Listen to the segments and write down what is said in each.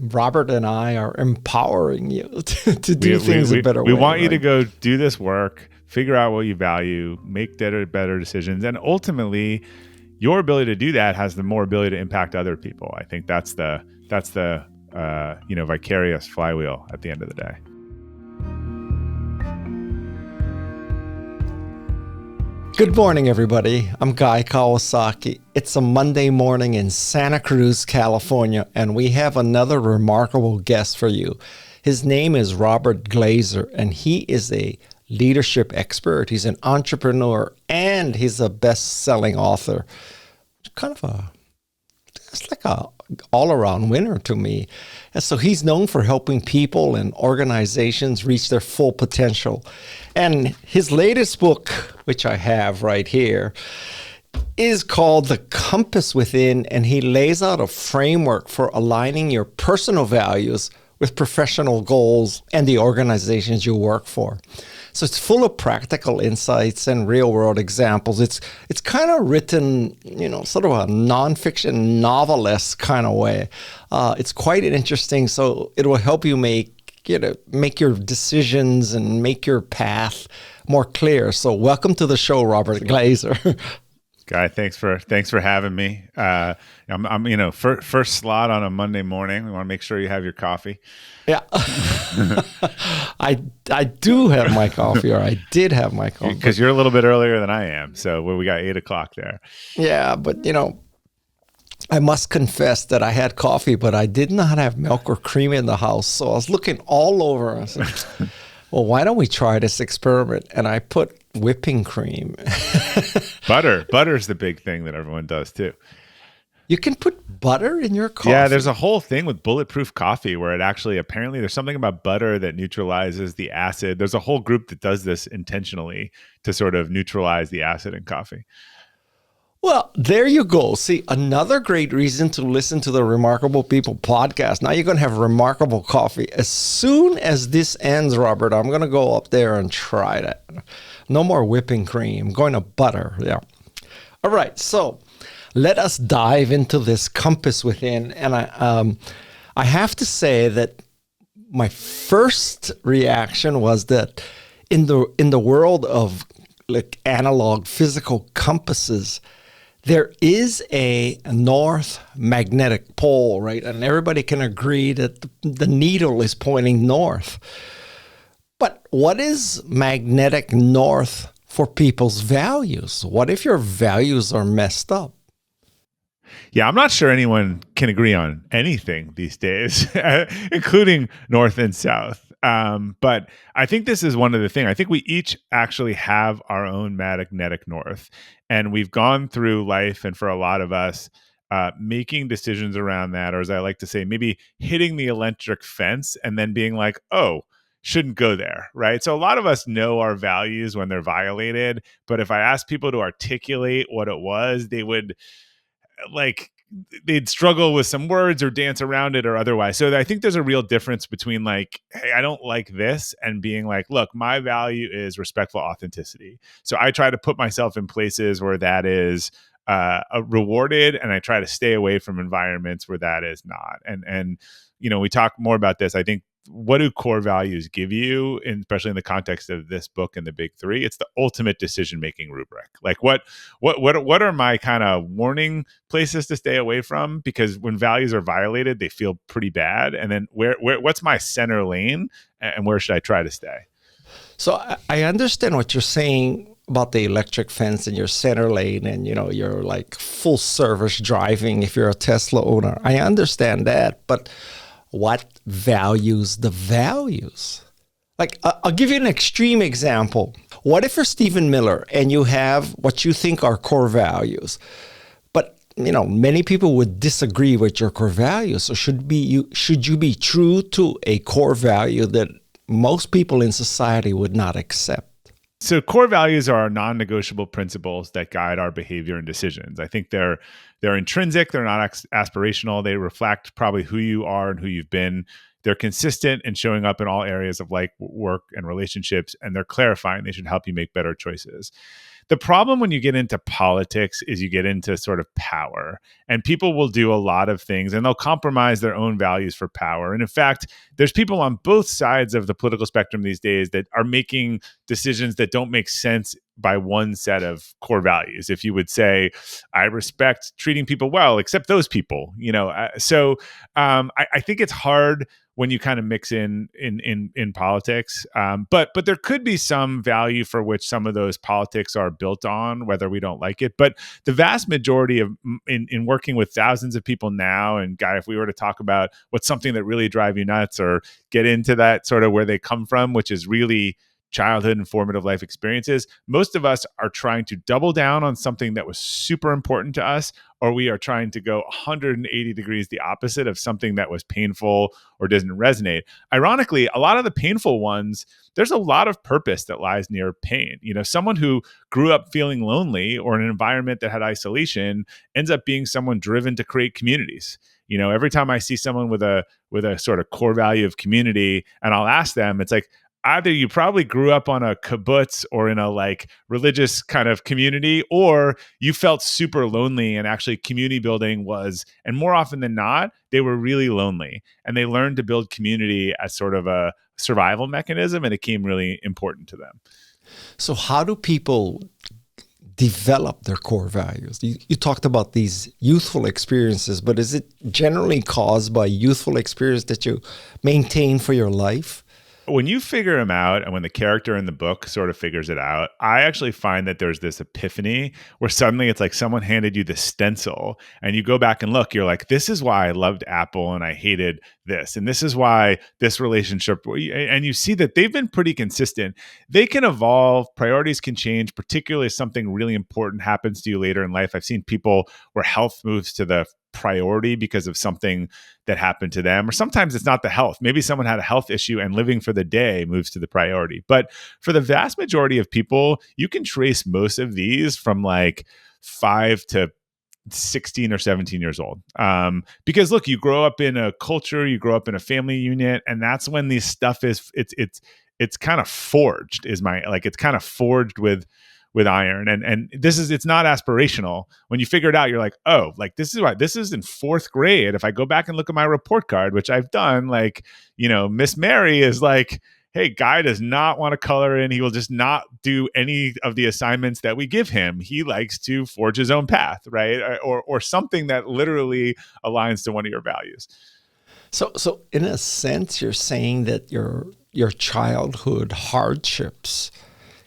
Robert and I are empowering you to do things a better we way. We want you to go do this work, figure out what you value, make better decisions, and ultimately, your ability to do that has the more ability to impact other people. I think that's the vicarious flywheel at the end of the day. Good morning, everybody. I'm Guy Kawasaki. It's a Monday morning in Santa Cruz, California, and we have another remarkable guest for you. His name is Robert Glazer, and he is a leadership expert. He's an entrepreneur, and he's a best-selling author. It's like a all-around winner to me. And so he's known for helping people and organizations reach their full potential. And his latest book, which I have right here, is called The Compass Within, and he lays out a framework for aligning your personal values with professional goals and the organizations you work for. So it's full of practical insights and real-world examples. It's kind of written, sort of a nonfiction novelist kind of way. It's quite interesting. So it will help you make your decisions and make your path more clear. So welcome to the show, Robert Glazer. Guy, thanks for having me. I'm first slot on a Monday morning. We want to make sure you have your coffee. Yeah, I do have my coffee, or I did have my coffee. Because you're a little bit earlier than I am, so we got 8 o'clock there. Yeah, but I must confess that I had coffee, but I did not have milk or cream in the house. So I was looking all over. I said, well, why don't we try this experiment? And I put whipping cream. Butter's the big thing that everyone does too. You can put butter in your coffee? Yeah, there's a whole thing with bulletproof coffee where it actually, apparently there's something about butter that neutralizes the acid. There's a whole group that does this intentionally to sort of neutralize the acid in coffee. Well, there you go. See, another great reason to listen to the Remarkable People podcast. Now you're going to have remarkable coffee. As soon as this ends, Robert, I'm going to go up there and try that. No more whipping cream. I'm going to butter. Yeah. All right. So let us dive into this compass within. And I have to say that my first reaction was that in the world of like analog physical compasses, there is a north magnetic pole, right? And everybody can agree that the needle is pointing north. But what is magnetic north for people's values? What if your values are messed up? Yeah, I'm not sure anyone can agree on anything these days, including north and south. But I think this is one of the things. I think we each actually have our own magnetic north. And we've gone through life, and for a lot of us, making decisions around that, or as I like to say, maybe hitting the electric fence and then being like, oh, shouldn't go there, right? So a lot of us know our values when they're violated. But if I asked people to articulate what it was, they'd struggle with some words or dance around it or otherwise. So I think there's a real difference between like, hey, I don't like this, and being like, look, my value is respectful authenticity. So I try to put myself in places where that is rewarded, and I try to stay away from environments where that is not. And we talk more about this. I think, what do core values give you, especially in the context of this book and the big three? It's the ultimate decision-making rubric. Like what are my kind of warning places to stay away from? Because when values are violated, they feel pretty bad. And then what's my center lane, and where should I try to stay? So I understand what you're saying about the electric fence and your center lane, and you're like full service driving if you're a Tesla owner. I understand that, but what values the values? Like, I'll give you an extreme example. What if you're Stephen Miller and you have what you think are core values, but many people would disagree with your core values? So should you be true to a core value that most people in society would not accept? So core values are non-negotiable principles that guide our behavior and decisions. I think they're intrinsic. They're not aspirational. They reflect probably who you are and who you've been. They're consistent and showing up in all areas of like work and relationships, and they're clarifying. They should help you make better choices. The problem when you get into politics is you get into sort of power, and people will do a lot of things and they'll compromise their own values for power. And in fact, there's people on both sides of the political spectrum these days that are making decisions that don't make sense by one set of core values. If you would say, I respect treating people well, except those people, I think it's hard when you kind of mix in politics. But there could be some value for which some of those politics are built on, whether we don't like it. But the vast majority of in working with thousands of people now, and Guy, if we were to talk about what's something that really drive you nuts or get into that sort of where they come from, which is really childhood and formative life experiences, most of us are trying to double down on something that was super important to us, or we are trying to go 180 degrees the opposite of something that was painful or doesn't resonate. Ironically, a lot of the painful ones, there's a lot of purpose that lies near pain. Someone who grew up feeling lonely or in an environment that had isolation ends up being someone driven to create communities. Every time I see someone with a sort of core value of community, and I'll ask them, it's like, either you probably grew up on a kibbutz or in a religious kind of community, or you felt super lonely and actually community building was, and more often than not, they were really lonely and they learned to build community as sort of a survival mechanism, and it became really important to them. So how do people develop their core values? You talked about these youthful experiences, but is it generally caused by youthful experience that you maintain for your life? When you figure them out, and when the character in the book sort of figures it out, I actually find that there's this epiphany where suddenly it's like someone handed you the stencil and you go back and look, you're like, this is why I loved Apple and I hated this. And this is why this relationship, and you see that they've been pretty consistent. They can evolve, priorities can change, particularly if something really important happens to you later in life. I've seen people where health moves to the priority because of something that happened to them, or sometimes it's not the health. Maybe someone had a health issue and living for the day moves to the priority. But for the vast majority of people, you can trace most of these from 5 to 16 or 17 years old. Because look, you grow up in a culture, you grow up in a family unit, and that's when this stuff is, it's kind of forged it's kind of forged with iron. And it's not aspirational. When you figure it out, you're like, oh, this is why this is in 4th grade. If I go back and look at my report card, which I've done, Miss Mary is like, hey, Guy does not want to color in. He will just not do any of the assignments that we give him. He likes to forge his own path, right? Or something that literally aligns to one of your values. So in a sense, you're saying that your childhood hardships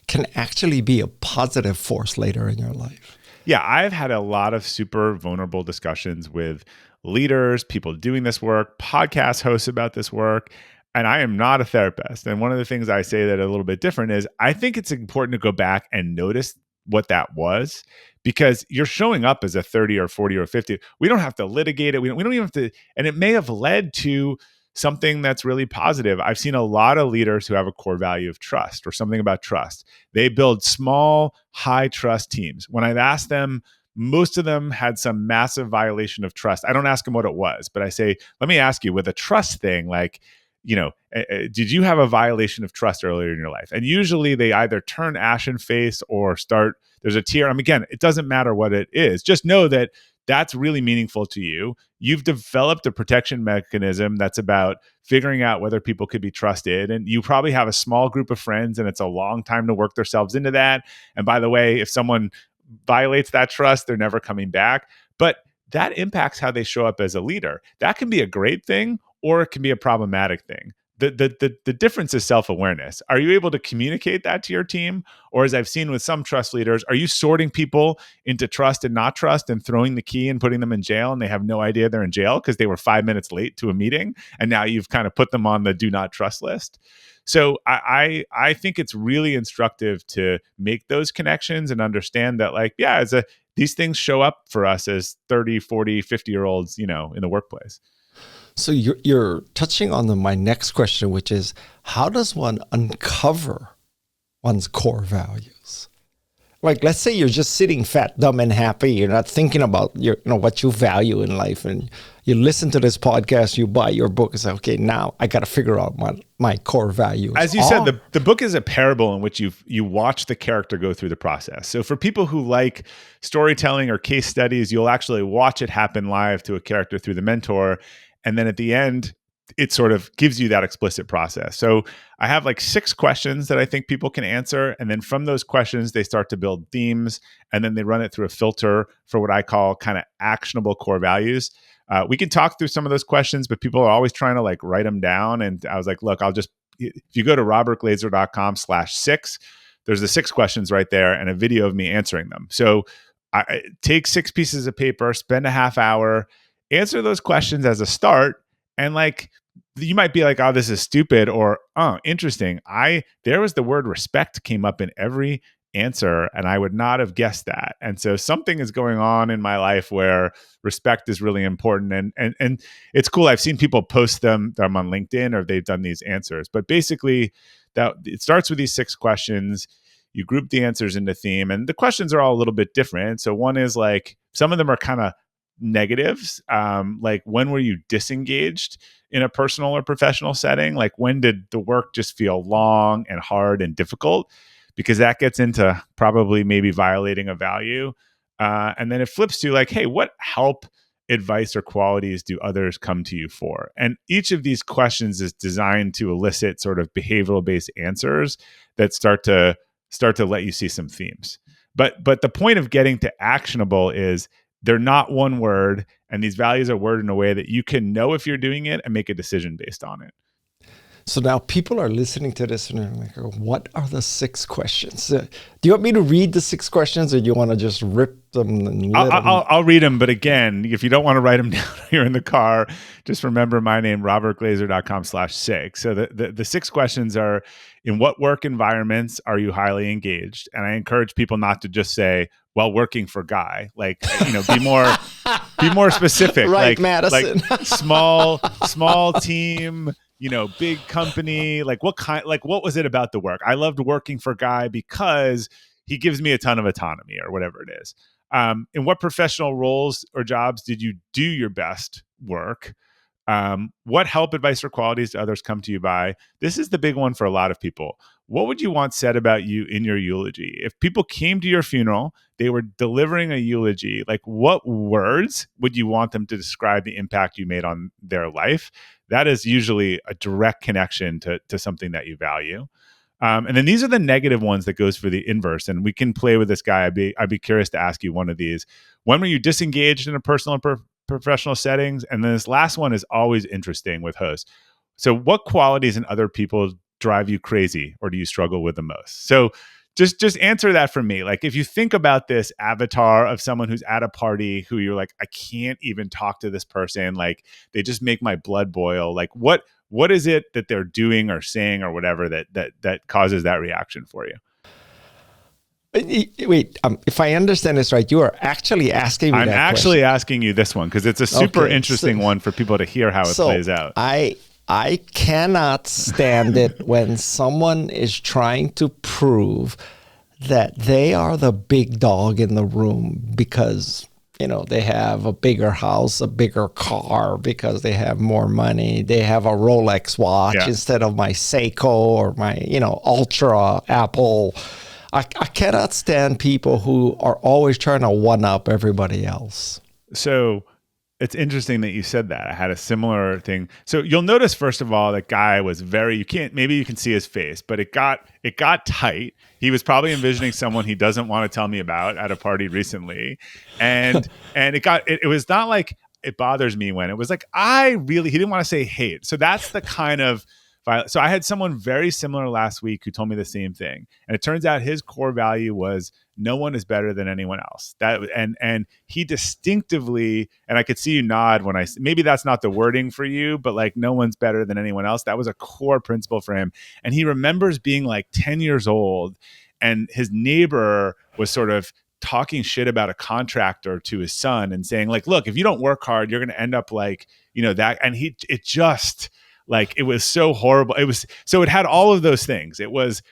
can actually be a positive force later in your life. Yeah, I've had a lot of super vulnerable discussions with leaders, people doing this work, podcast hosts about this work, and I am not a therapist. And one of the things I say that a little bit different is I think it's important to go back and notice what that was, because you're showing up as a 30 or 40 or 50. We don't have to litigate it. We don't even have to, and it may have led to something that's really positive. I've seen a lot of leaders who have a core value of trust or something about trust. They build small, high trust teams. When I've asked them, most of them had some massive violation of trust. I don't ask them what it was, but I say, let me ask you, with a trust thing, did you have a violation of trust earlier in your life? And usually they either turn ashen face or there's a tear. Again, it doesn't matter what it is. Just know that that's really meaningful to you. You've developed a protection mechanism that's about figuring out whether people could be trusted. And you probably have a small group of friends and it's a long time to work themselves into that. And by the way, if someone violates that trust, they're never coming back. But that impacts how they show up as a leader. That can be a great thing or it can be a problematic thing. The difference is self-awareness. Are you able to communicate that to your team? Or as I've seen with some trust leaders, are you sorting people into trust and not trust and throwing the key and putting them in jail and they have no idea they're in jail because they were 5 minutes late to a meeting and now you've kind of put them on the do not trust list? So I think it's really instructive to make those connections and understand that these things show up for us as 30, 40, 50-year-olds, in the workplace. So you're touching on my next question, which is, how does one uncover one's core values? Like, let's say you're just sitting fat, dumb, and happy. You're not thinking about what you value in life, and you listen to this podcast. You buy your book and say, "Okay, now I got to figure out my core values." As you said, the book is a parable in which you watch the character go through the process. So for people who like storytelling or case studies, you'll actually watch it happen live to a character through the mentor, and then at the end, it sort of gives you that explicit process. So I have like 6 questions that I think people can answer. And then from those questions, they start to build themes, and then they run it through a filter for what I call kind of actionable core values. We can talk through some of those questions, but people are always trying to like write them down. And I was like, look, if you go to robertglazer.com/6, there's the 6 questions right there and a video of me answering them. So I take 6 pieces of paper, spend a half hour, answer those questions as a start. And like, you might be like, oh, this is stupid, or, oh, interesting. There was the word respect came up in every answer, and I would not have guessed that. And so something is going on in my life where respect is really important. And it's cool. I've seen people post them on LinkedIn, or they've done these answers. But basically, that it starts with these 6 questions. You group the answers into theme, and the questions are all a little bit different. So one is like, some of them are kind of negatives, like, when were you disengaged in a personal or professional setting? Like, when did the work just feel long and hard and difficult? Because that gets into probably maybe violating a value. And then it flips to like, hey, what help, advice, or qualities do others come to you for? And each of these questions is designed to elicit sort of behavioral based answers that start to let you see some themes. But the point of getting to actionable is they're not one word, and these values are worded in a way that you can know if you're doing it and make a decision based on it. So now people are listening to this and they're like, what are the 6 questions? Do you want me to read the 6 questions, or do you want to just rip them? And I'll read them. But again, if you don't want to write them down here in the car, just remember my name, robertglazer.com/6. So the 6 questions are: in what work environments are you highly engaged? And I encourage people not to just say, well, working for Guy. Like, be more specific. Right, Madison. Like small team, big company. Like, what was it about the work? I loved working for Guy because he gives me a ton of autonomy, or whatever it is. In what professional roles or jobs did you do your best work? What help, advice, or qualities do others come to you by? This is the big one for a lot of people. What would you want said about you in your eulogy? If people came to your funeral, they were delivering a eulogy, like, what words would you want them to describe the impact you made on their life? That is usually a direct connection to something that you value. And then these are the negative ones that goes for the inverse. And we can play with this guy. I'd be curious to ask you one of these. When were you disengaged in a personal or professional settings? And then this last one is always interesting with hosts. So what qualities in other people drive you crazy, or do you struggle with the most? So just answer that for me. Like, if you think about this avatar of someone who's at a party who you're like, I can't even talk to this person, like, they just make my blood boil. Like, what is it that they're doing or saying or whatever that causes that reaction for you? Wait, if I understand this right, you are actually asking me I'm that actually question. asking you this one because it's a super interesting one for people to hear how it plays out. I cannot stand it when someone is trying to prove that they are the big dog in the room because, they have a bigger house, a bigger car, because they have more money. They have a Rolex watch instead of my Seiko or my, Ultra Apple. I cannot stand people who are always trying to one-up everybody else. So it's interesting that you said that. I had a similar thing. So you'll notice, first of all, that guy was maybe you can see his face, but it got tight. He was probably envisioning someone he doesn't want to tell me about at a party recently. And it was not like it bothers me when it was like, he didn't want to say hate. So that's the kind of violence. So I had someone very similar last week who told me the same thing. And it turns out his core value was no one is better than anyone else. And he distinctively, and I could see you nod when maybe that's not the wording for you, but like, no one's better than anyone else. That was a core principle for him. And he remembers being like 10 years old, and his neighbor was sort of talking shit about a contractor to his son and saying like, look, if you don't work hard, you're going to end up like, that. And it was so horrible. It had all of those things. It was,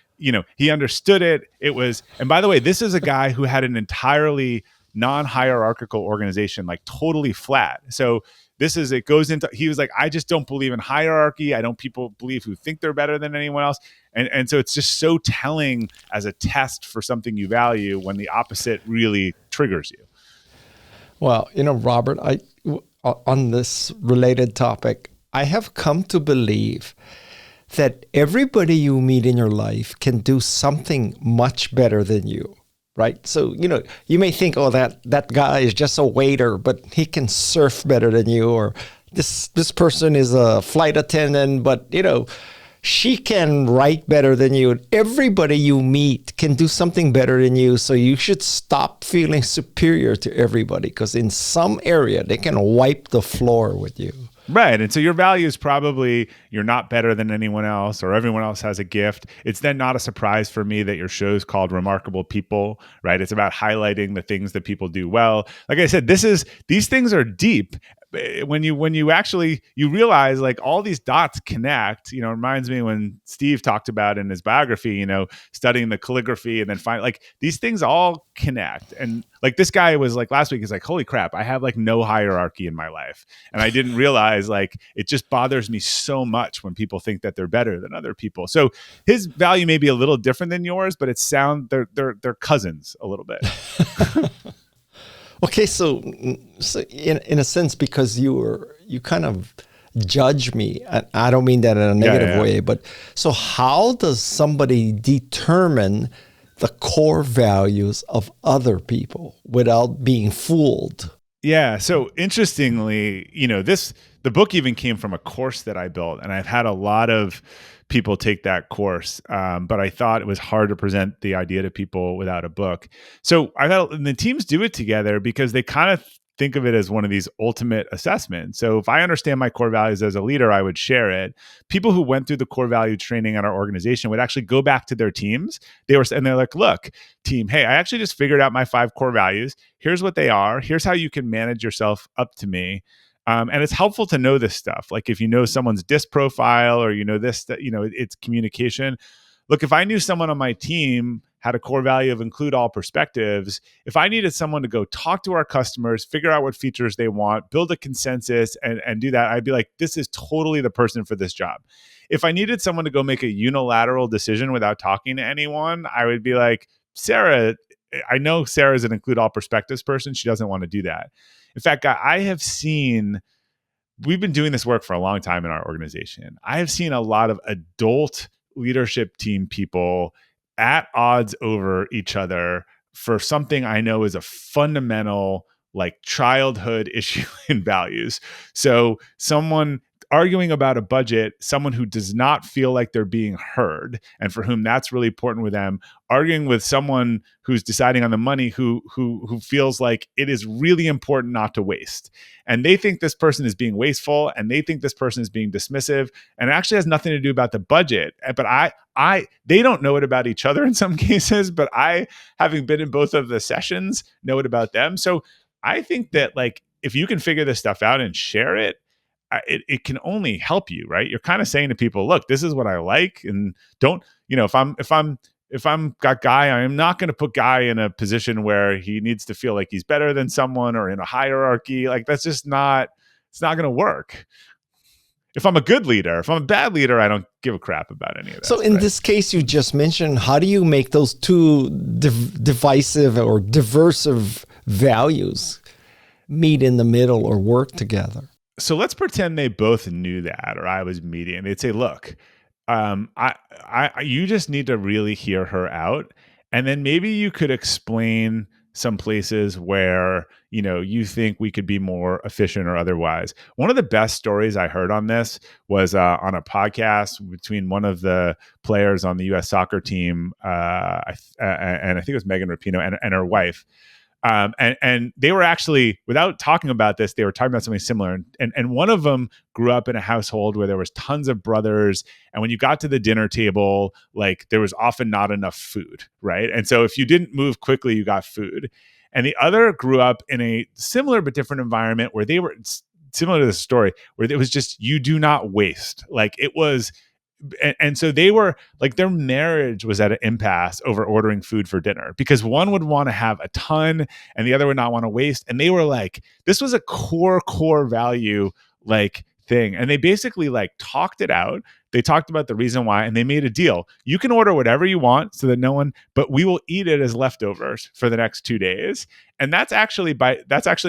he understood it. It was, and by the way, this is a guy who had an entirely non-hierarchical organization, like totally flat. So it goes into, he was like, I just don't believe in hierarchy. I don't people believe who think they're better than anyone else. And so it's just so telling as a test for something you value when the opposite really triggers you. Well, Robert, on this related topic, I have come to believe that everybody you meet in your life can do something much better than you, right? So, you may think, oh, that guy is just a waiter, but he can surf better than you, or this person is a flight attendant, but, she can write better than you. Everybody you meet can do something better than you. So you should stop feeling superior to everybody, because in some area they can wipe the floor with you. Right. And so your value is probably you're not better than anyone else, or everyone else has a gift. It's then not a surprise for me that your show's called Remarkable People, right? It's about highlighting the things that people do well. Like I said, these things are deep. When you actually realize like all these dots connect. It reminds me when Steve talked about in his biography, studying the calligraphy and then finally like these things all connect. And like this guy was like last week, he's like, holy crap, I have like no hierarchy in my life. And I didn't realize like it just bothers me so much when people think that they're better than other people. So his value may be a little different than yours, but they're cousins a little bit. Okay, so in a sense, because you kind of judge me, and I don't mean that in a negative way, but so how does somebody determine the core values of other people without being fooled? Yeah. So interestingly, the book even came from a course that I built, and I've had a lot of people take that course. But I thought it was hard to present the idea to people without a book. So and the teams do it together because they kind of think of it as one of these ultimate assessments. So if I understand my core values as a leader, I would share it. People who went through the core value training at our organization would actually go back to their teams. They're like, look, team, hey, I actually just figured out my 5 core values. Here's what they are. Here's how you can manage yourself up to me. And it's helpful to know this stuff. Like if you know someone's DISC profile, or it's communication. Look, if I knew someone on my team had a core value of include all perspectives, if I needed someone to go talk to our customers, figure out what features they want, build a consensus and do that, I'd be like, this is totally the person for this job. If I needed someone to go make a unilateral decision without talking to anyone, I would be like, Sarah, I know Sarah's an include all perspectives person. She doesn't want to do that. In fact, we've been doing this work for a long time in our organization. I have seen a lot of adult leadership team people at odds over each other for something I know is a fundamental like childhood issue in values. So someone arguing about a budget, someone who does not feel like they're being heard and for whom that's really important with them, arguing with someone who's deciding on the money who feels like it is really important not to waste. And they think this person is being wasteful and they think this person is being dismissive, and it actually has nothing to do about the budget. But they don't know it about each other in some cases, but I, having been in both of the sessions, know it about them. So I think that like if you can figure this stuff out and share it, it can only help you, right? You're kind of saying to people, look, this is what I like, and don't, if I'm got Guy, I am not going to put Guy in a position where he needs to feel like he's better than someone or in a hierarchy. Like that's just not, it's not going to work. If I'm a good leader, if I'm a bad leader, I don't give a crap about any of that. So in this case you just mentioned, how do you make those two divisive or diversive values meet in the middle or work together? So let's pretend they both knew that, or I was medium. They'd say, look, you just need to really hear her out. And then maybe you could explain some places where, you think we could be more efficient or otherwise. One of the best stories I heard on this was on a podcast between one of the players on the U.S. soccer team, and I think it was Megan Rapinoe and her wife. And they were actually, without talking about this, they were talking about something similar. And one of them grew up in a household where there was tons of brothers. And when you got to the dinner table, like there was often not enough food, right? And so if you didn't move quickly, you got food. And the other grew up in a similar but different environment where they were similar to the story, where it was just, you do not waste. Like it was and so they were like, their marriage was at an impasse over ordering food for dinner, because one would want to have a ton and the other would not want to waste. And they were like, this was a core value, like, thing. And they basically like talked it out. They talked about the reason why, and they made a deal. You can order whatever you want so that no one, but we will eat it as leftovers for the next 2 days. And that's actually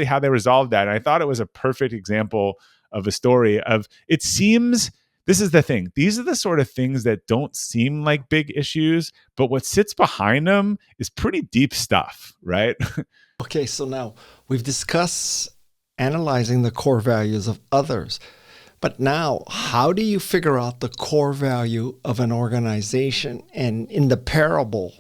how they resolved that. And I thought it was a perfect example of a story of, it seems, this is the thing. These are the sort of things that don't seem like big issues, but what sits behind them is pretty deep stuff, right? Okay, so now we've discussed analyzing the core values of others. But now, how do you figure out the core value of an organization? And in the parable,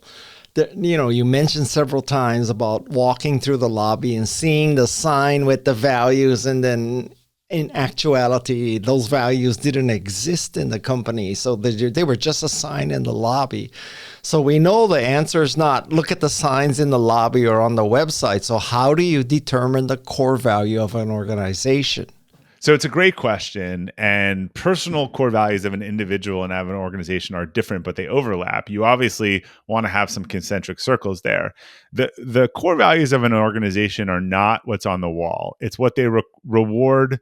you mentioned several times about walking through the lobby and seeing the sign with the values, and then in actuality, those values didn't exist in the company. So they were just a sign in the lobby. So we know the answer is not look at the signs in the lobby or on the website. So how do you determine the core value of an organization? So it's a great question, and personal core values of an individual and of an organization are different, but they overlap. You obviously want to have some concentric circles there. The core values of an organization are not what's on the wall. It's what they reward,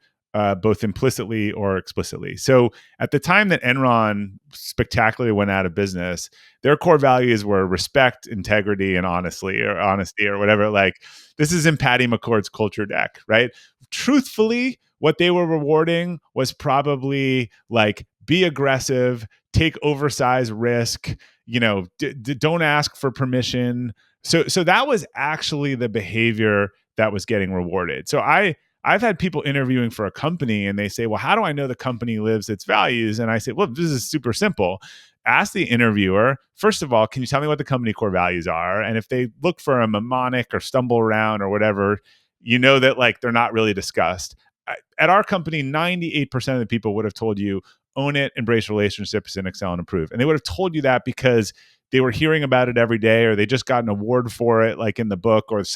both implicitly or explicitly. So at the time that Enron spectacularly went out of business, their core values were respect, integrity, and honesty or whatever. Like, this is in Patty McCord's culture deck, right? Truthfully, what they were rewarding was probably like, be aggressive, take oversized risk, don't ask for permission. So that was actually the behavior that was getting rewarded. So I've had people interviewing for a company and they say, well, how do I know the company lives its values? And I say, well, this is super simple. Ask the interviewer, first of all, can you tell me what the company core values are? And if they look for a mnemonic or stumble around or whatever, you know that like they're not really discussed. At our company, 98% of the people would have told you, own it, embrace relationships, and excel and improve. And they would have told you that because they were hearing about it every day, or they just got an award for it, like in the book, or it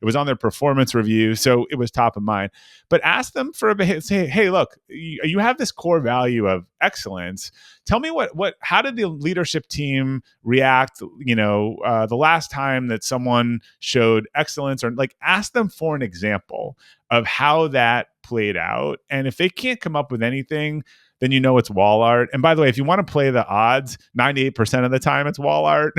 was on their performance review. So it was top of mind. But ask them for a bit, say, hey, look, you have this core value of excellence. Tell me how did the leadership team react, the last time that someone showed excellence, or like, ask them for an example of how that played out. And if they can't come up with anything, then it's wall art. And by the way, if you want to play the odds, 98% of the time it's wall art.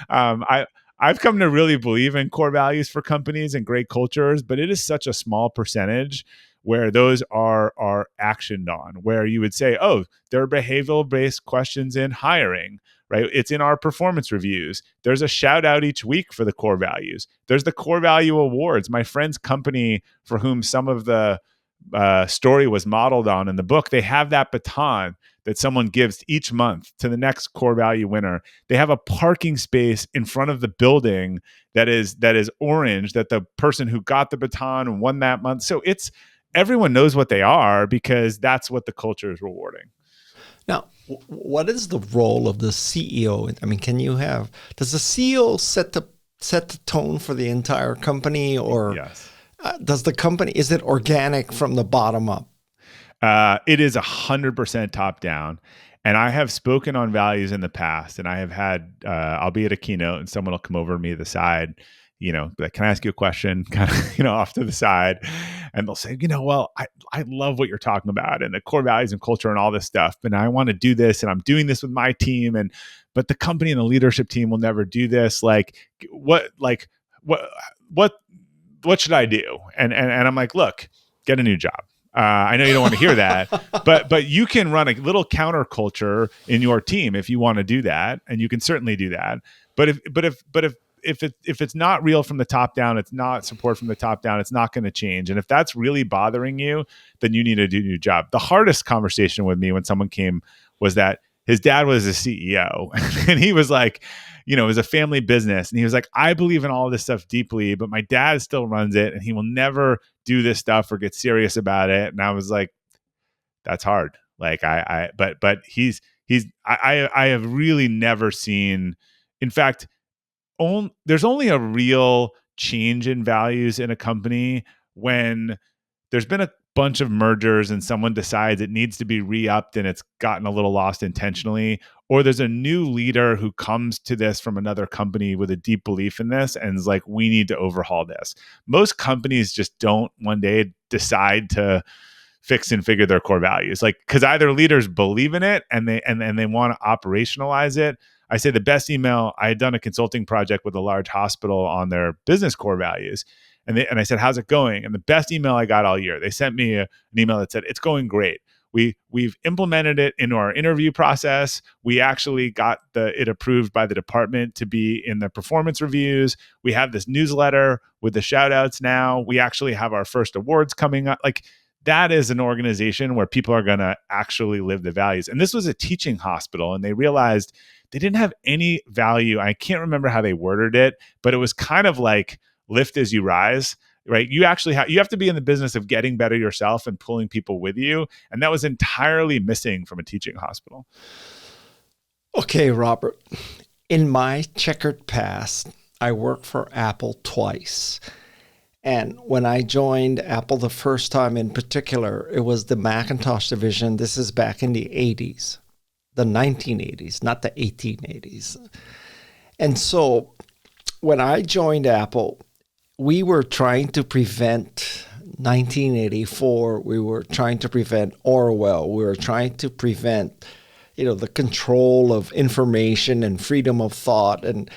I've come to really believe in core values for companies and great cultures, but it is such a small percentage where those are actioned on, where you would say, oh, there are behavioral-based questions in hiring, right? It's in our performance reviews. There's a shout out each week for the core values. There's the core value awards. My friend's company, for whom some of the story was modeled on in the book, they have that baton that someone gives each month to the next core value winner. They have a parking space in front of the building that is orange, that the person who got the baton won that month. So everyone knows what they are because that's what the culture is rewarding. Now, what is the role of the CEO? I mean, does the CEO set the tone for the entire company, or yes? Does the company, is it organic from the bottom up? It is 100% top down. And I have spoken on values in the past, and I have had, I'll be at a keynote and someone will come over to me to the side, like, can I ask you a question? Kind of, off to the side. And they'll say, well, I love what you're talking about and the core values and culture and all this stuff. And I want to do this, and I'm doing this with my team. But the company and the leadership team will never do this. What should I do? And I'm like, look, get a new job. I know you don't want to hear that, but you can run a little counterculture in your team if you want to do that, and you can certainly do that. But if it's not real from the top down, it's not support from the top down, it's not going to change. And if that's really bothering you, then you need to do a new job. The hardest conversation with me when someone came was that his dad was a CEO, and he was like, it was a family business. And he was like, I believe in all of this stuff deeply, but my dad still runs it and he will never do this stuff or get serious about it. And I was like, that's hard. Like I have really never seen, in fact, there's only a real change in values in a company when there's been a bunch of mergers and someone decides it needs to be re-upped and it's gotten a little lost intentionally, or there's a new leader who comes to this from another company with a deep belief in this and is like, we need to overhaul this. Most companies just don't one day decide to fix and figure their core values, like, because either leaders believe in it and they want to operationalize it. I say the best email, I had done a consulting project with a large hospital on their business core values. And I said, how's it going? And the best email I got all year, they sent me an email that said, it's going great. We've implemented it into our interview process. We actually got it approved by the department to be in the performance reviews. We have this newsletter with the shout outs now. We actually have our first awards coming up. Like, that is an organization where people are going to actually live the values. And this was a teaching hospital, and they realized they didn't have any value. I can't remember how they worded it, but it was kind of like lift as you rise, right? You actually you have to be in the business of getting better yourself and pulling people with you. And that was entirely missing from a teaching hospital. Okay, Robert, in my checkered past, I worked for Apple twice. And when I joined Apple the first time in particular, it was the Macintosh division. This is back in the 80s, the 1980s, not the 1880s. And so when I joined Apple, we were trying to prevent 1984. We were trying to prevent Orwell. We were trying to prevent, the control of information and freedom of thought. And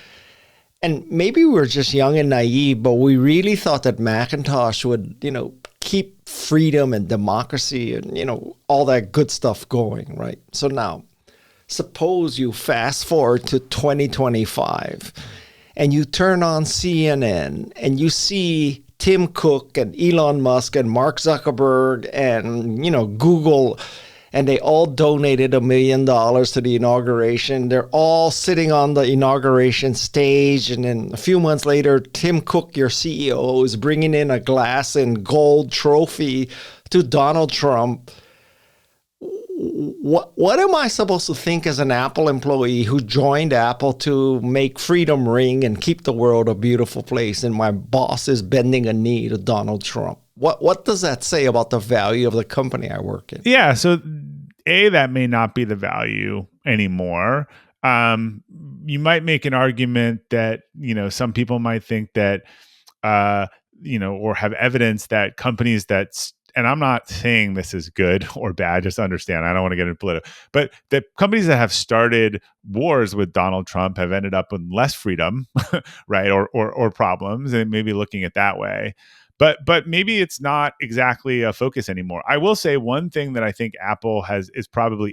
maybe we were just young and naive, but we really thought that Macintosh would, keep freedom and democracy and, all that good stuff going, right? So now, suppose you fast forward to 2025 and you turn on CNN and you see Tim Cook and Elon Musk and Mark Zuckerberg and, Google, and they all donated $1 million to the inauguration. They're all sitting on the inauguration stage. And then a few months later, Tim Cook, your CEO, is bringing in a glass and gold trophy to Donald Trump. What am I supposed to think as an Apple employee who joined Apple to make freedom ring and keep the world a beautiful place, and my boss is bending a knee to Donald Trump? What does that say about the value of the company I work in? Yeah, so that may not be the value anymore. You might make an argument that, some people might think that, or have evidence that companies and I'm not saying this is good or bad, just understand, I don't want to get into political, but the companies that have started wars with Donald Trump have ended up with less freedom, right? Or problems, and maybe looking at that way. But maybe it's not exactly a focus anymore. I will say one thing that I think Apple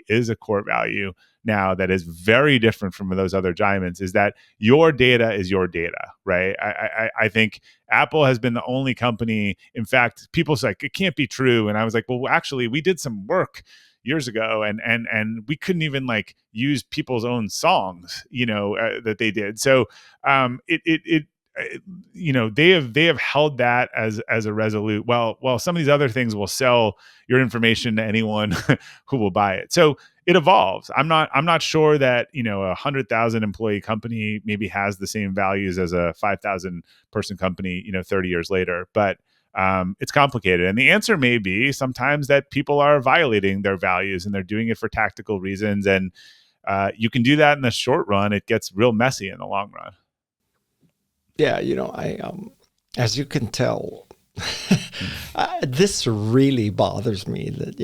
is a core value now that is very different from those other giants, is that your data is your data, right? I think Apple has been the only company, in fact, people say it can't be true. And I was like, well, actually, we did some work years ago and we couldn't even use people's own songs, that they did. So they have held that as a resolute. Well, some of these other things will sell your information to anyone who will buy it. So it evolves. I'm not sure that, a 100,000 employee company maybe has the same values as a 5,000 person company, 30 years later, but it's complicated. And the answer may be sometimes that people are violating their values and they're doing it for tactical reasons. And you can do that in the short run. It gets real messy in the long run. Yeah, I as you can tell, this really bothers me that,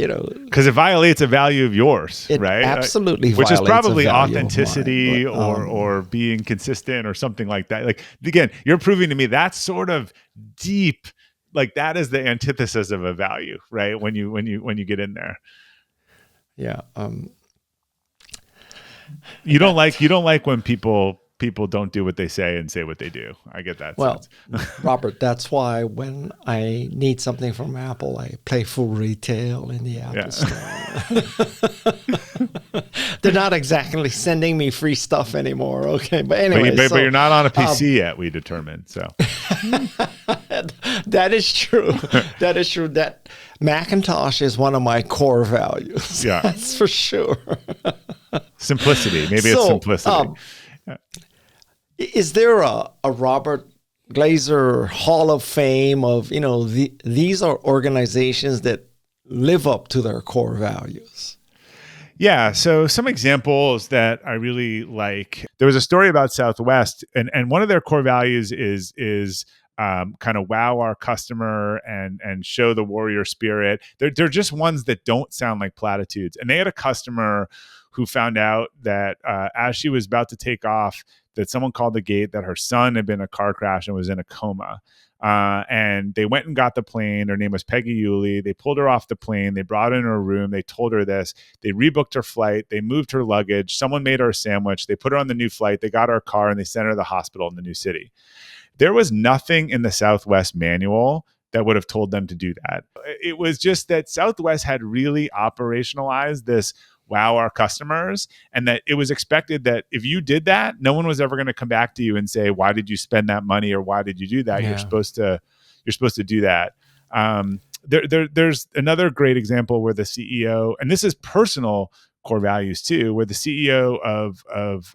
because it violates a value of yours, right? Absolutely, which is probably a value authenticity of mine, or being consistent or something like that. Like, again, you're proving to me that's sort of deep. Like, that is the antithesis of a value, right? When you get in there, yeah. You don't like when people don't do what they say and say what they do. I get that. Well, Robert, that's why when I need something from Apple, I play full retail in the Apple store. They're not exactly sending me free stuff anymore. Okay, but anyway, but you're not on a PC yet. We determined so. That is true. That is true. That Macintosh is one of my core values. Yeah, that's for sure. Simplicity. Maybe it's simplicity. Is there a Robert Glazer Hall of Fame of, these are organizations that live up to their core values. Yeah. So some examples that I really like. There was a story about Southwest, and one of their core values is kind of wow our customer and show the warrior spirit. They're just ones that don't sound like platitudes. And they had a customer who found out that as she was about to take off, that someone called the gate that her son had been in a car crash and was in a coma. And they went and got the plane. Her name was Peggy Yulee. They pulled her off the plane. They brought her in her room. They told her this. They rebooked her flight. They moved her luggage. Someone made her a sandwich. They put her on the new flight. They got her a car and they sent her to the hospital in the new city. There was nothing in the Southwest manual that would have told them to do that. It was just that Southwest had really operationalized this wow our customers, and that it was expected that if you did that, no one was ever going to come back to you and say, why did you spend that money or why did you do that? Yeah. You're supposed to do that. There's another great example where the CEO, and this is personal core values too, where the CEO of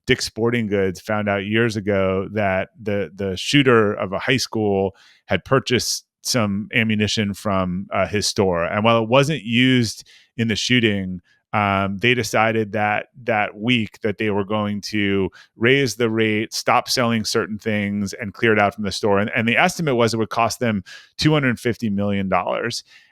Dick's Sporting Goods found out years ago that the shooter of a high school had purchased some ammunition from his store, and while it wasn't used in the shooting, they decided that week that they were going to raise the rate, stop selling certain things, and clear it out from the store. And the estimate was it would cost them $250 million.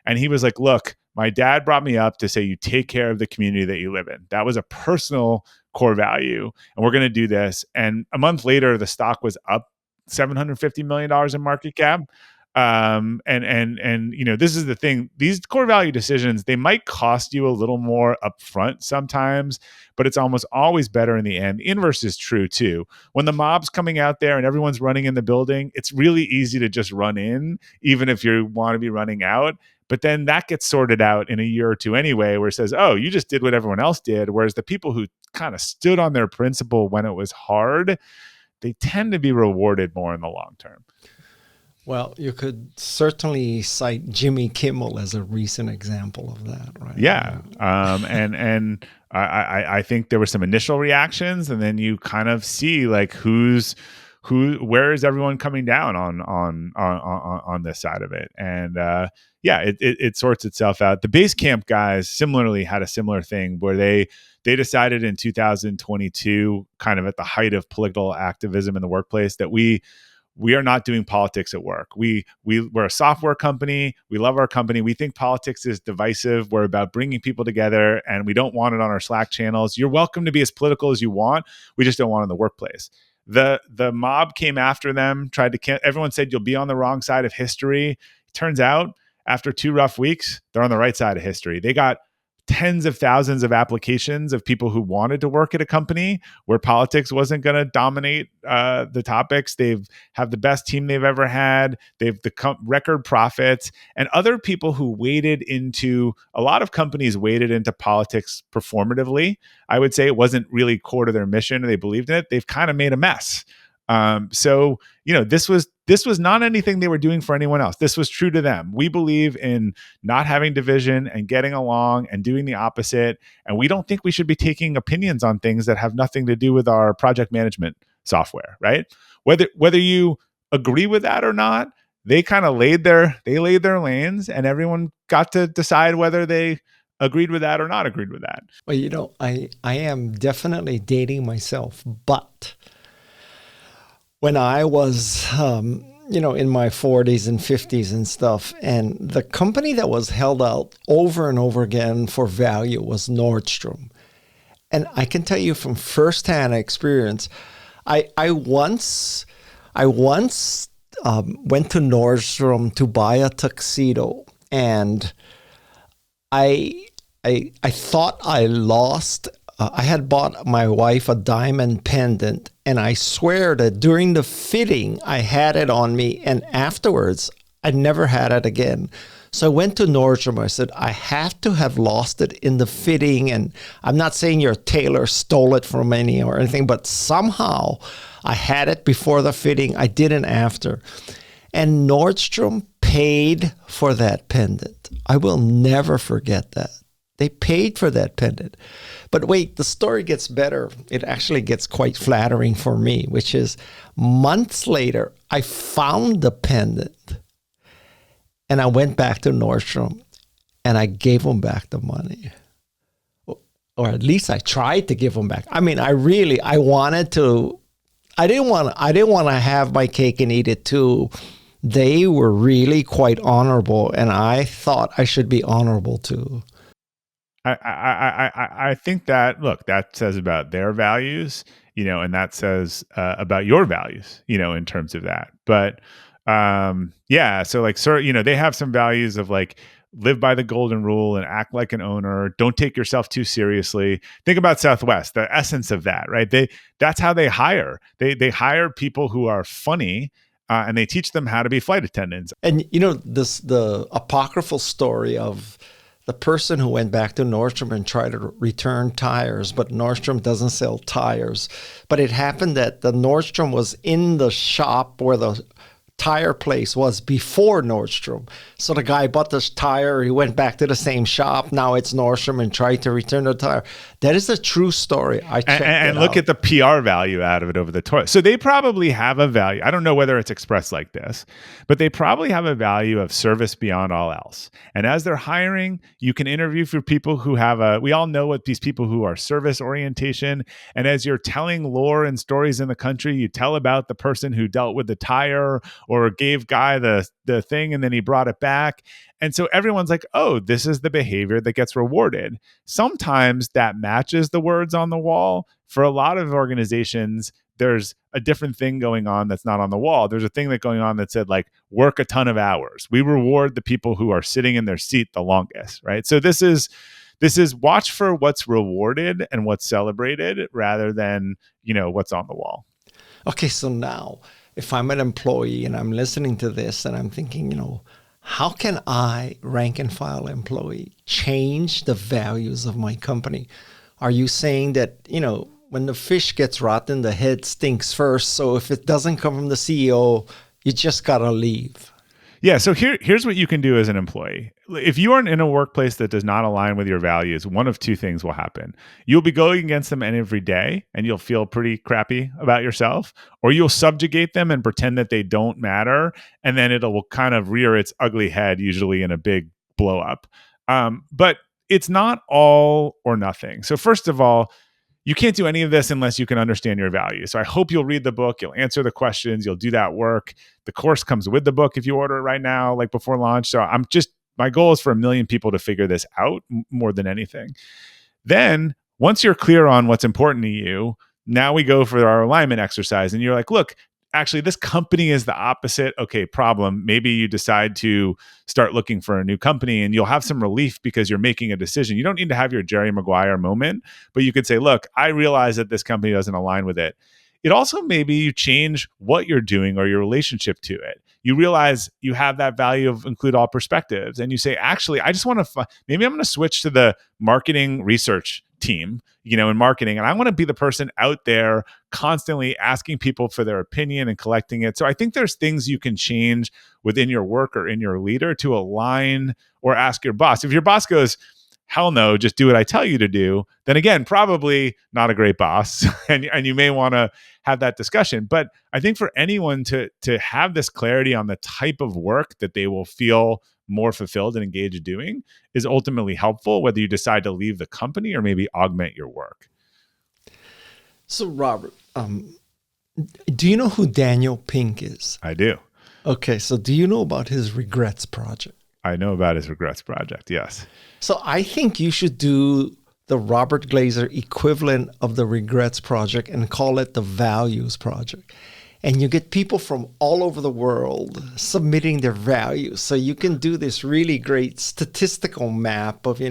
And he was like, look, my dad brought me up to say you take care of the community that you live in. That was a personal core value. And we're going to do this. And a month later, the stock was up $750 million in market cap. And this is the thing, these core value decisions, they might cost you a little more upfront sometimes, but it's almost always better in the end. The inverse is true too. When the mob's coming out there and everyone's running in the building, it's really easy to just run in, even if you want to be running out. But then that gets sorted out in a year or two anyway, where it says, oh, you just did what everyone else did. Whereas the people who kind of stood on their principle when it was hard, they tend to be rewarded more in the long term. Well, you could certainly cite Jimmy Kimmel as a recent example of that, right? Yeah. And I think there were some initial reactions, and then you kind of see like where is everyone coming down on this side of it. And it sorts itself out. The Basecamp guys similarly had a similar thing where they decided in 2022, kind of at the height of political activism in the workplace, that we are not doing politics at work. We're a software company. We love our company. We think politics is divisive. We're about bringing people together, and we don't want it on our Slack channels. You're welcome to be as political as you want. We just don't want it in the workplace. The mob came after them, everyone said, you'll be on the wrong side of history. Turns out, after 2 rough weeks, they're on the right side of history. They got tens of thousands of applications of people who wanted to work at a company where politics wasn't going to dominate the topics. They've have the best team they've ever had. They've record profits, and other people who a lot of companies waded into politics performatively. I would say it wasn't really core to their mission, and they believed in it. They've kind of made a mess. So this was not anything they were doing for anyone else. This was true to them. We believe in not having division and getting along and doing the opposite. And we don't think we should be taking opinions on things that have nothing to do with our project management software, right? Whether you agree with that or not, they kind of laid their lanes, and everyone got to decide whether they agreed with that or not agreed with that. Well, I am definitely dating myself, but when I was, in my 40s and 50s and stuff, and the company that was held out over and over again for value was Nordstrom. And I can tell you from firsthand experience, I once went to Nordstrom to buy a tuxedo, and I thought I lost. I had bought my wife a diamond pendant, and I swear that during the fitting, I had it on me, and afterwards, I never had it again. So I went to Nordstrom. I said, I have to have lost it in the fitting, and I'm not saying your tailor stole it from me or anything, but somehow I had it before the fitting. I didn't after. And Nordstrom paid for that pendant. I will never forget that. They paid for that pendant. But wait, the story gets better. It actually gets quite flattering for me, which is months later, I found the pendant, and I went back to Nordstrom, and I gave them back the money. Or at least I tried to give them back. I mean, I wanted to. I didn't want to have my cake and eat it too. They were really quite honorable, and I thought I should be honorable too. I think that, look, that says about their values, and that says about your values, in terms of that. But yeah, so like, they have some values of like, live by the golden rule and act like an owner. Don't take yourself too seriously. Think about Southwest, the essence of that, right? That's how they hire. They hire people who are funny, and they teach them how to be flight attendants. And the apocryphal story of the person who went back to Nordstrom and tried to return tires, but Nordstrom doesn't sell tires. But it happened that the Nordstrom was in the shop where the tire place was before Nordstrom. So the guy bought this tire, he went back to the same shop, now it's Nordstrom, and tried to return the tire. That is a true story. I checked and look at the PR value out of it over the toy. So they probably have a value. I don't know whether it's expressed like this, but they probably have a value of service beyond all else. And as they're hiring, you can interview for people who have we all know what these people who are service orientation. And as you're telling lore and stories in the country, you tell about the person who dealt with the tire or gave guy the thing and then he brought it back. And so everyone's like, oh, this is the behavior that gets rewarded. Sometimes that matches the words on the wall. For a lot of organizations, there's a different thing going on that's not on the wall. There's a thing that's going on that said, like, work a ton of hours. We reward the people who are sitting in their seat the longest, right? So this is watch for what's rewarded and what's celebrated rather than, what's on the wall. Okay, so now if I'm an employee and I'm listening to this and I'm thinking, how can I, rank and file employee, change the values of my company? Are you saying that, when the fish gets rotten, the head stinks first. So if it doesn't come from the CEO, you just got to leave? Yeah. So here's what you can do as an employee. If you are in a workplace that does not align with your values, one of two things will happen. You'll be going against them every day and you'll feel pretty crappy about yourself, or you'll subjugate them and pretend that they don't matter. And then it'll kind of rear its ugly head, usually in a big blow up. But it's not all or nothing. So first of all, you can't do any of this unless you can understand your values. So I hope you'll read the book, you'll answer the questions, you'll do that work. The course comes with the book if you order it right now, like before launch. So my goal is for 1 million people to figure this out more than anything. Then once you're clear on what's important to you, now we go for our alignment exercise. And you're like, look, actually, this company is the opposite. Okay, problem. Maybe you decide to start looking for a new company and you'll have some relief because you're making a decision. You don't need to have your Jerry Maguire moment, but you could say, look, I realize that this company doesn't align with it. It also, maybe you change what you're doing or your relationship to it. You realize you have that value of include all perspectives. And you say, actually, I just want to, maybe I'm going to switch to the marketing research team, in marketing. And I want to be the person out there constantly asking people for their opinion and collecting it. So I think there's things you can change within your work or in your leader to align, or ask your boss. If your boss goes, hell no, just do what I tell you to do, then again, probably not a great boss. and you may want to have that discussion. But I think for anyone to have this clarity on the type of work that they will feel more fulfilled and engaged doing is ultimately helpful, whether you decide to leave the company or maybe augment your work. So Robert, do you know who Daniel Pink is? I do. Okay, so do you know about his Regrets Project? I know about his Regrets Project, yes. So I think you should do the Robert Glazer equivalent of the Regrets Project and call it the Values Project. And you get people from all over the world submitting their values. So you can do this really great statistical map of, we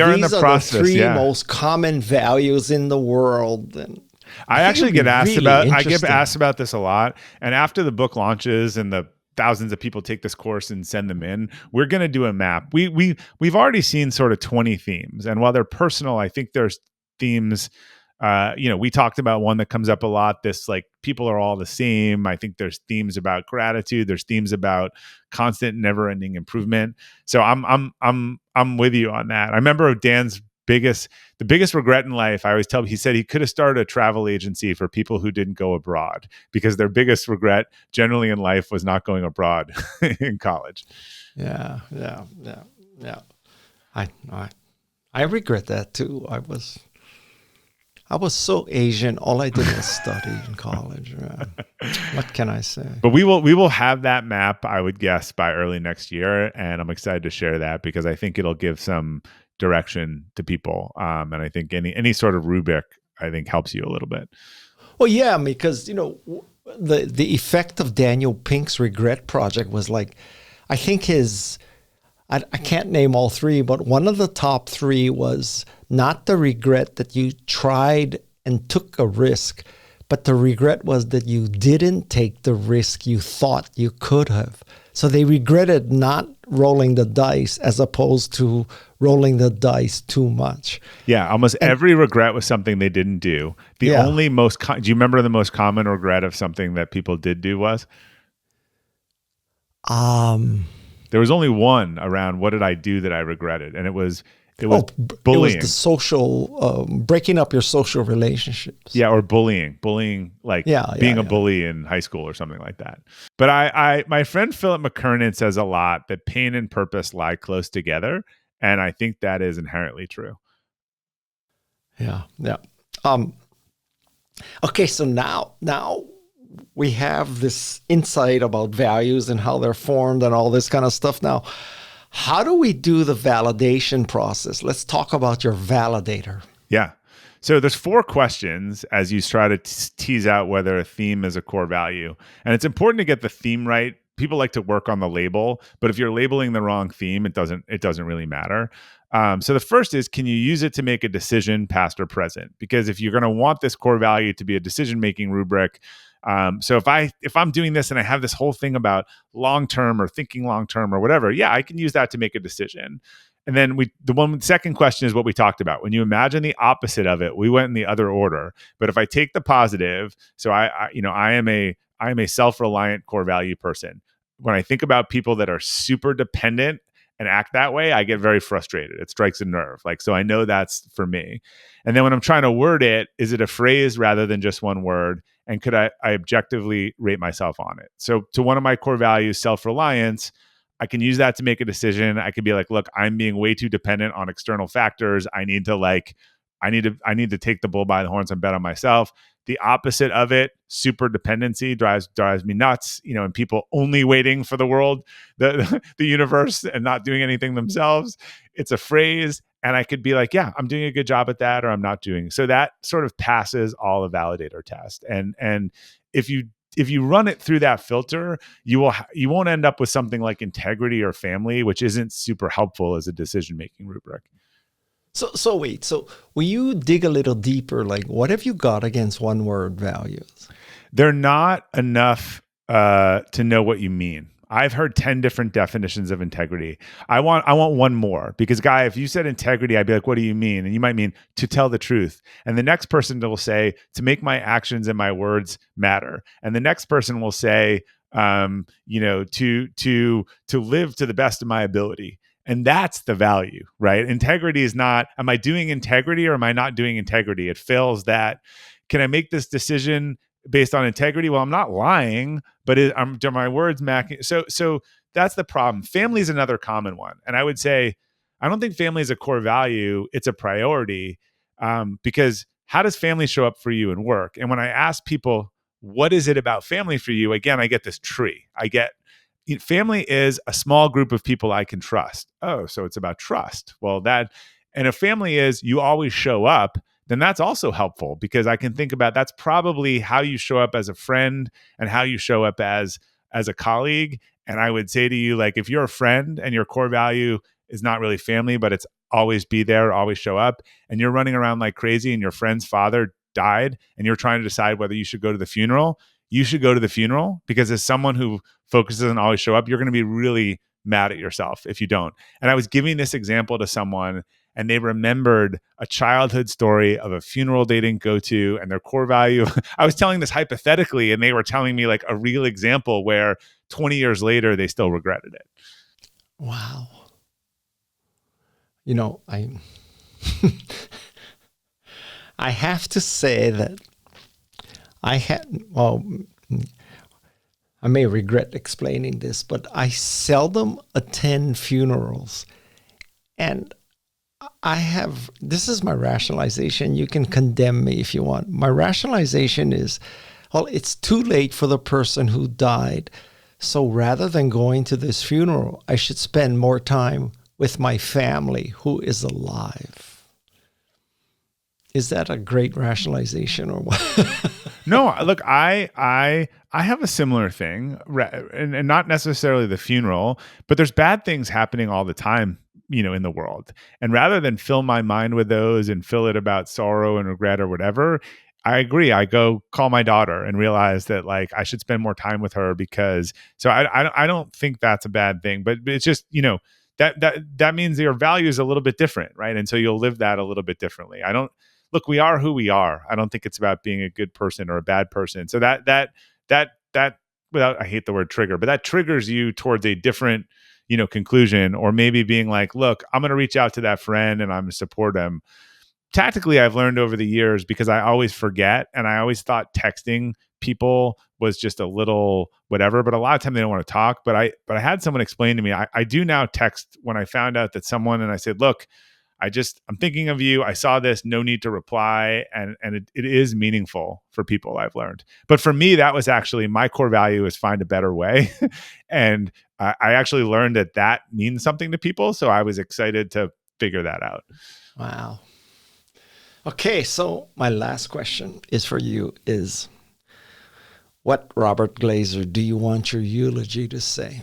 are in the process. These are the three most common values in the world. And I actually get asked about this a lot. And after the book launches and the thousands of people take this course and send them in, we're going to do a map. We've already seen sort of 20 themes. And while they're personal, I think there's themes. We talked about one that comes up a lot. This, like, people are all the same. I think there's themes about gratitude. There's themes about constant, never-ending improvement. So I'm with you on that. I remember Dan's the biggest regret in life. I always tell him, he said he could have started a travel agency for people who didn't go abroad, because their biggest regret generally in life was not going abroad in college. Yeah. I I regret that too. I was so Asian. All I did was study in college. What can I say? But we will have that map, I would guess, by early next year, and I'm excited to share that because I think it'll give some direction to people. And I think any sort of rubric, I think, helps you a little bit. Well, yeah, because the effect of Daniel Pink's regret project was like, I think I can't name all three, but one of the top three was not the regret that you tried and took a risk, but the regret was that you didn't take the risk you thought you could have. So they regretted not rolling the dice as opposed to rolling the dice too much. Yeah, almost every regret was something they didn't do. Do you remember the most common regret of something that people did do was? There was only one around what did I do that I regretted, and it was bullying. It was the social breaking up your social relationships. Yeah, or bullying, like being a bully in high school or something like that. But my friend Philip McKernan says a lot that pain and purpose lie close together, and I think that is inherently true. Yeah. Okay, so now we have this insight about values and how they're formed and all this kind of stuff. Now, how do we do the validation process? Let's talk about your validator. Yeah. So there's 4 questions as you try to tease out whether a theme is a core value. And it's important to get the theme right. People like to work on the label, but if you're labeling the wrong theme, it doesn't really matter. So the first is, can you use it to make a decision, past or present? Because if you're going to want this core value to be a decision-making rubric, so if I'm doing this and I have this whole thing about long-term or thinking long-term or whatever, yeah, I can use that to make a decision. And then the second question is what we talked about. When you imagine the opposite of it, we went in the other order. But if I take the positive, so I am a self-reliant core value person. When I think about people that are super dependent and act that way, I get very frustrated. It strikes a nerve. So I know that's for me. And then when I'm trying to word it, is it a phrase rather than just one word? And could I objectively rate myself on it? So to one of my core values, self-reliance, I can use that to make a decision. I could be like, look, I'm being way too dependent on external factors. I need to take the bull by the horns and bet on myself. The opposite of it, super dependency, drives me nuts. And people only waiting for the world, the universe, and not doing anything themselves. It's a phrase, and I could be like, yeah, I'm doing a good job at that, or I'm not doing. So that sort of passes all a validator test. And if you run it through that filter, you won't end up with something like integrity or family, which isn't super helpful as a decision-making rubric. So wait, so will you dig a little deeper? Like, what have you got against one-word values? They're not enough to know what you mean. I've heard 10 different definitions of integrity. I want one more, because Guy, if you said integrity, I'd be like, what do you mean? And you might mean to tell the truth. And the next person will say, to make my actions and my words matter. And the next person will say, to live to the best of my ability. And that's the value, right? Integrity is not, am I doing integrity or am I not doing integrity? It fails that. Can I make this decision based on integrity? Well, I'm not lying, but are my words macking? So that's the problem. Family is another common one. And I would say, I don't think family is a core value. It's a priority, because how does family show up for you in work? And when I ask people, what is it about family for you? Again, I get this tree. Family is a small group of people I can trust. Oh, so it's about trust. Well, and if family is you always show up, then that's also helpful, because I can think about that's probably how you show up as a friend and how you show up as a colleague. And I would say to you, like, if you're a friend and your core value is not really family, but it's always be there, always show up, and you're running around like crazy and your friend's father died and you're trying to decide whether you should go to the funeral, you should go to the funeral, because as someone who focuses on always show up, you're going to be really mad at yourself if you don't. And I was giving this example to someone and they remembered a childhood story of a funeral they didn't go to and their core value. I was telling this hypothetically and they were telling me like a real example where 20 years later, they still regretted it. Wow. I have to say that I may regret explaining this, but I seldom attend funerals. And this is my rationalization. You can condemn me if you want. My rationalization is, well, it's too late for the person who died. So rather than going to this funeral, I should spend more time with my family who is alive. Is that a great rationalization or what? No, look, I have a similar thing, and not necessarily the funeral, but there's bad things happening all the time, in the world. And rather than fill my mind with those and fill it about sorrow and regret or whatever, I agree. I go call my daughter and realize that like I should spend more time with her so I don't think that's a bad thing, but it's just, that means your value is a little bit different, right? And so you'll live that a little bit differently. Look, we are who we are. I don't think it's about being a good person or a bad person. So that without, I hate the word trigger, but that triggers you towards a different, conclusion, or maybe being like, look, I'm going to reach out to that friend and I'm going to support them. Tactically, I've learned over the years, because I always forget, and I always thought texting people was just a little whatever, but a lot of time they don't want to talk. But I had someone explain to me, I do now text when I found out that someone, and I said, look, I'm thinking of you. I saw this, no need to reply. And it is meaningful for people, I've learned. But for me, that was actually my core value, is find a better way. And I actually learned that means something to people. So I was excited to figure that out. Wow. Okay. So my last question is for you is, what, Robert Glazer, do you want your eulogy to say?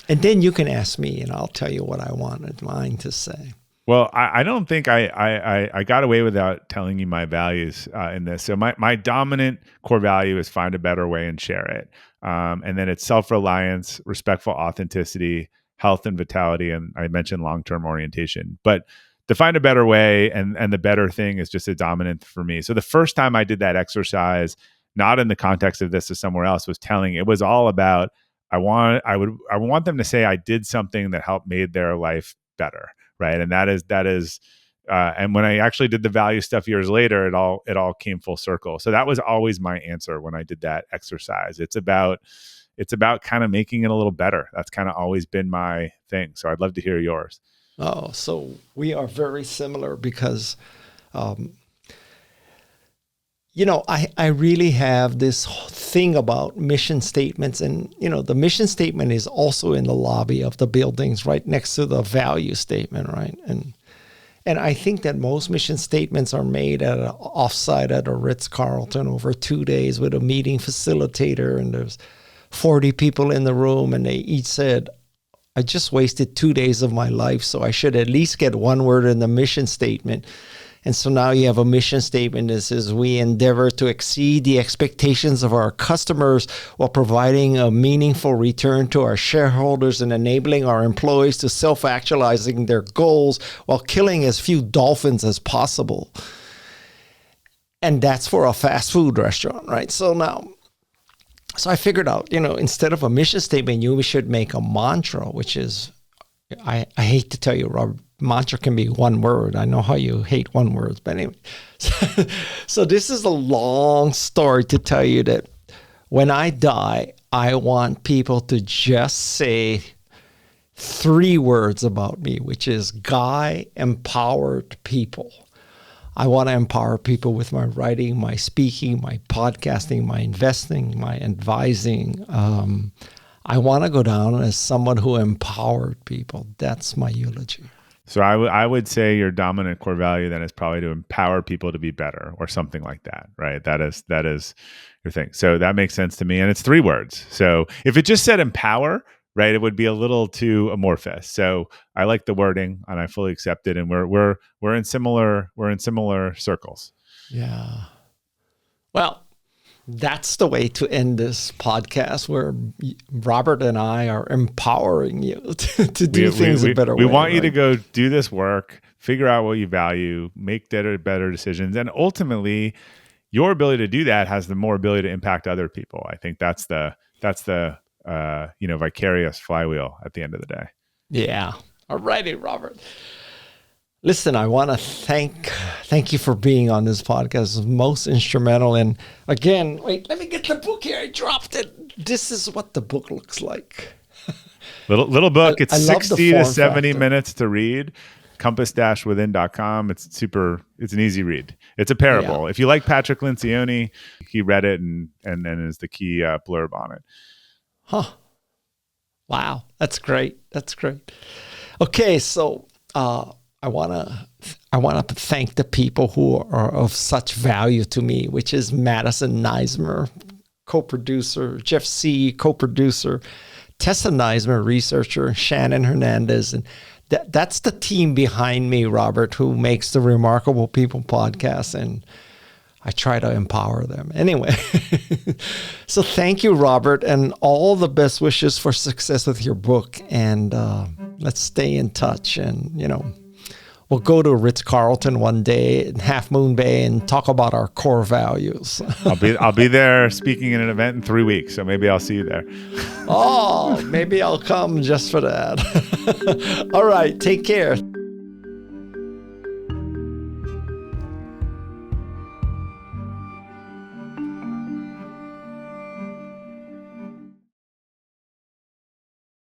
And then you can ask me and I'll tell you what I wanted mine to say. Well, I don't think I got away without telling you my values in this. So my dominant core value is find a better way and share it. And then it's self-reliance, respectful authenticity, health and vitality, and I mentioned long-term orientation. But to find a better way and the better thing is just a dominant for me. So the first time I did that exercise, not in the context of this or somewhere else, it was all about I want them to say I did something that helped made their life better. Right. And that is, and when I actually did the value stuff years later, it all came full circle. So that was always my answer when I did that exercise. It's about kind of making it a little better. That's kind of always been my thing. So I'd love to hear yours. Oh, so we are very similar because, I really have this thing about mission statements, and, the mission statement is also in the lobby of the buildings right next to the value statement, right? And I think that most mission statements are made at an offsite at a Ritz-Carlton over 2 days with a meeting facilitator, and there's 40 people in the room, and they each said, I just wasted 2 days of my life, so I should at least get one word in the mission statement. And so now you have a mission statement that says, we endeavor to exceed the expectations of our customers while providing a meaningful return to our shareholders and enabling our employees to self-actualizing their goals while killing as few dolphins as possible. And that's for a fast food restaurant, right? So I figured out, instead of a mission statement, we should make a mantra, which is, I hate to tell you, Robert, mantra can be one word. I know how you hate one word, but anyway. So this is a long story to tell you that when I die, I want people to just say 3 words about me, which is Guy empowered people. I want to empower people with my writing, my speaking, my podcasting, my investing, my advising. I want to go down as someone who empowered people. That's my eulogy. So I would say your dominant core value then is probably to empower people to be better or something like that, right? That is your thing. So that makes sense to me. And it's 3 words. So if it just said empower, right, it would be a little too amorphous. So I like the wording and I fully accept it. And we're in similar circles. Yeah. Well, that's the way to end this podcast, where Robert and I are empowering you to do things a better way. We want you to go do this work, figure out what you value, make better decisions. And ultimately, your ability to do that has the more ability to impact other people. I think that's the vicarious flywheel at the end of the day. Yeah. All righty, Robert. Listen, I want to thank you for being on this podcast. It's most instrumental. And again, wait, let me get the book here. I dropped it. This is what the book looks like. Little book. It's 60 to 70 minutes to read. compass-within.com. It's an easy read. It's a parable. If you like Patrick Lencioni, he read it and is the key blurb on it. Huh. Wow. That's great. Okay. So, I want to thank the people who are of such value to me, which is Madison Neismer, co-producer, Jeff C., co-producer, Tessa Neismer, researcher, Shannon Hernandez. And that's the team behind me, Robert, who makes the Remarkable People podcast. And I try to empower them. Anyway, so thank you, Robert, and all the best wishes for success with your book. And let's stay in touch. And, we'll go to Ritz-Carlton one day in Half Moon Bay and talk about our core values. I'll be there speaking in an event in 3 weeks, so maybe I'll see you there. Oh, maybe I'll come just for that. All right, take care.